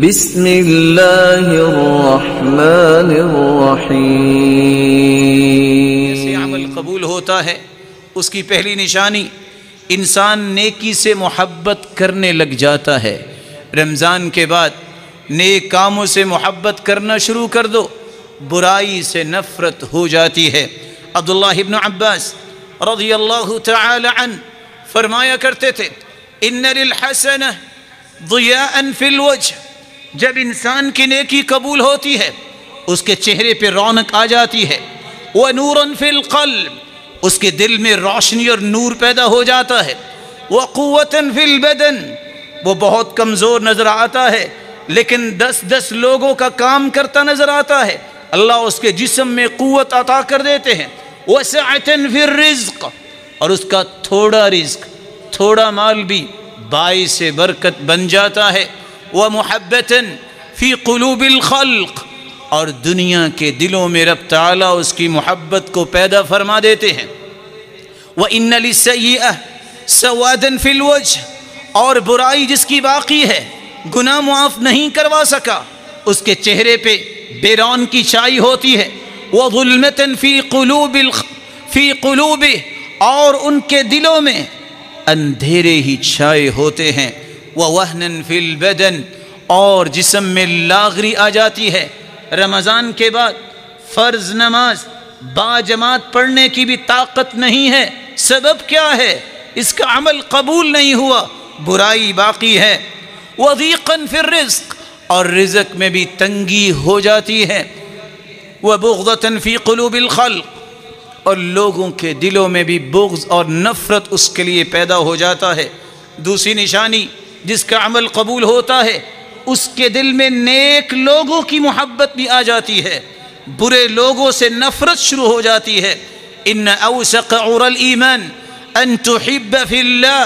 بسم اللہ الرحمن الرحیم۔ جیسے عمل قبول ہوتا ہے اس کی پہلی نشانی انسان نیکی سے محبت کرنے لگ جاتا ہے۔ رمضان کے بعد نیک کاموں سے محبت کرنا شروع کر دو، برائی سے نفرت ہو جاتی ہے۔ عبداللہ ابن عباس رضی اللہ تعالی عنہ فرمایا کرتے تھے، ان للحسنہ ضیاء فی الوجہ، جب انسان کی نیکی قبول ہوتی ہے اس کے چہرے پہ رونق آ جاتی ہے، وَنُورًا فِي الْقَلْبِ، اس کے دل میں روشنی اور نور پیدا ہو جاتا ہے، وَقُوَّةً فِي الْبَدَنِ، وہ بہت کمزور نظر آتا ہے لیکن 10 لوگوں کا کام کرتا نظر آتا ہے، اللہ اس کے جسم میں قوت عطا کر دیتے ہیں، وَسَعَةً فِي الرِّزْقِ، اور اس کا تھوڑا رزق، تھوڑا مال بھی باعث برکت بن جاتا ہے، وَمُحَبَّةً فِي قُلُوبِ الْخَلْقِ، اور دنیا کے دلوں میں رب تعالیٰ اس کی محبت کو پیدا فرما دیتے ہیں، وَإِنَّ لِلسَّيِّئَةِ سَوَادًا فِي الْوَجْهِ، اور برائی جس کی باقی ہے، گناہ معاف نہیں کروا سکا، اس کے چہرے پہ بیرون کی چھائی ہوتی ہے، وَظُلْمَةً فِي قُلُوبِهِ، اور ان کے دلوں میں اندھیرے ہی چھائے ہوتے ہیں، وَوَهْنًا فِي الْبَدَنِ، اور جسم میں لاغری آ جاتی ہے۔ رمضان کے بعد فرض نماز باجماعت پڑھنے کی بھی طاقت نہیں ہے، سبب کیا ہے؟ اس کا عمل قبول نہیں ہوا، برائی باقی ہے۔ وَضِيقًا فِي الرِّزْقِ، اور رزق میں بھی تنگی ہو جاتی ہے۔ وَبُغْضَةً فِي قُلُوبِ الْخَلْقِ، اور لوگوں کے دلوں میں بھی بغض اور نفرت اس کے لیے پیدا ہو جاتا ہے۔ دوسری نشانی جس کا عمل قبول ہوتا ہے اس کے دل میں نیک لوگوں کی محبت بھی آ جاتی ہے، برے لوگوں سے نفرت شروع ہو جاتی ہے۔ ان اوثق عور الایمان ان تحب فی اللہ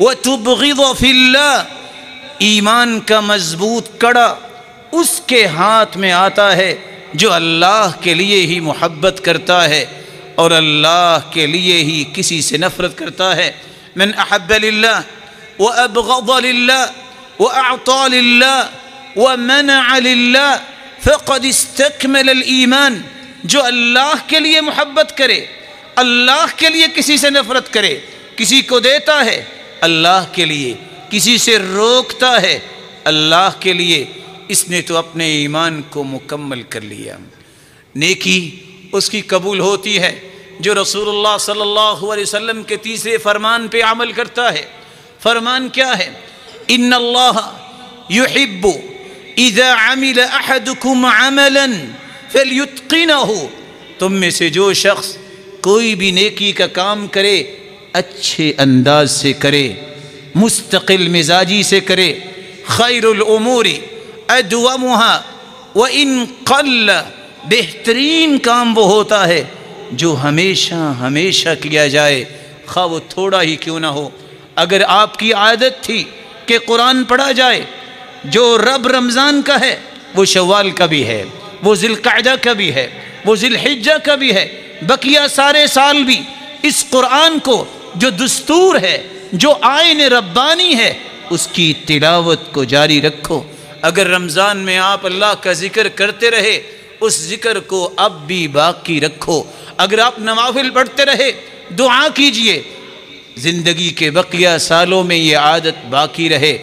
وتبغض فی اللہ، ایمان کا مضبوط کڑا اس کے ہاتھ میں آتا ہے جو اللہ کے لیے ہی محبت کرتا ہے اور اللہ کے لیے ہی کسی سے نفرت کرتا ہے۔ من احب للہ وأبغض لله وأعطى لله ومنع لله فقد استكمل الإيمان، جو اللہ کے لیے محبت کرے، اللہ کے لیے کسی سے نفرت کرے، کسی کو دیتا ہے اللہ کے لیے، کسی سے روکتا ہے اللہ کے لیے، اس نے تو اپنے ایمان کو مکمل کر لیا۔ نیکی اس کی قبول ہوتی ہے جو رسول اللہ صلی اللہ علیہ وسلم کے تیسرے فرمان پہ عمل کرتا ہے۔ فرمان کیا ہے؟ ان اللہ یحب اذا عمل احدکم عملا فلیتقنہ، تم میں سے جو شخص کوئی بھی نیکی کا کام کرے اچھے انداز سے کرے، مستقل مزاجی سے کرے۔ خیر الامور ادومها وان قل، بہترین کام وہ ہوتا ہے جو ہمیشہ کیا جائے، خواہ وہ تھوڑا ہی کیوں نہ ہو۔ اگر آپ کی عادت تھی کہ قرآن پڑھا جائے، جو رب رمضان کا ہے وہ شوال کا بھی ہے، وہ ذی القعدہ کا بھی ہے، وہ ذی الحجہ کا بھی ہے، بقیہ سارے سال بھی اس قرآن کو جو دستور ہے، جو آئین ربانی ہے، اس کی تلاوت کو جاری رکھو۔ اگر رمضان میں آپ اللہ کا ذکر کرتے رہے، اس ذکر کو اب بھی باقی رکھو۔ اگر آپ نوافل پڑھتے رہے، دعا کیجئے زندگی کے بقیہ سالوں میں یہ عادت باقی رہے۔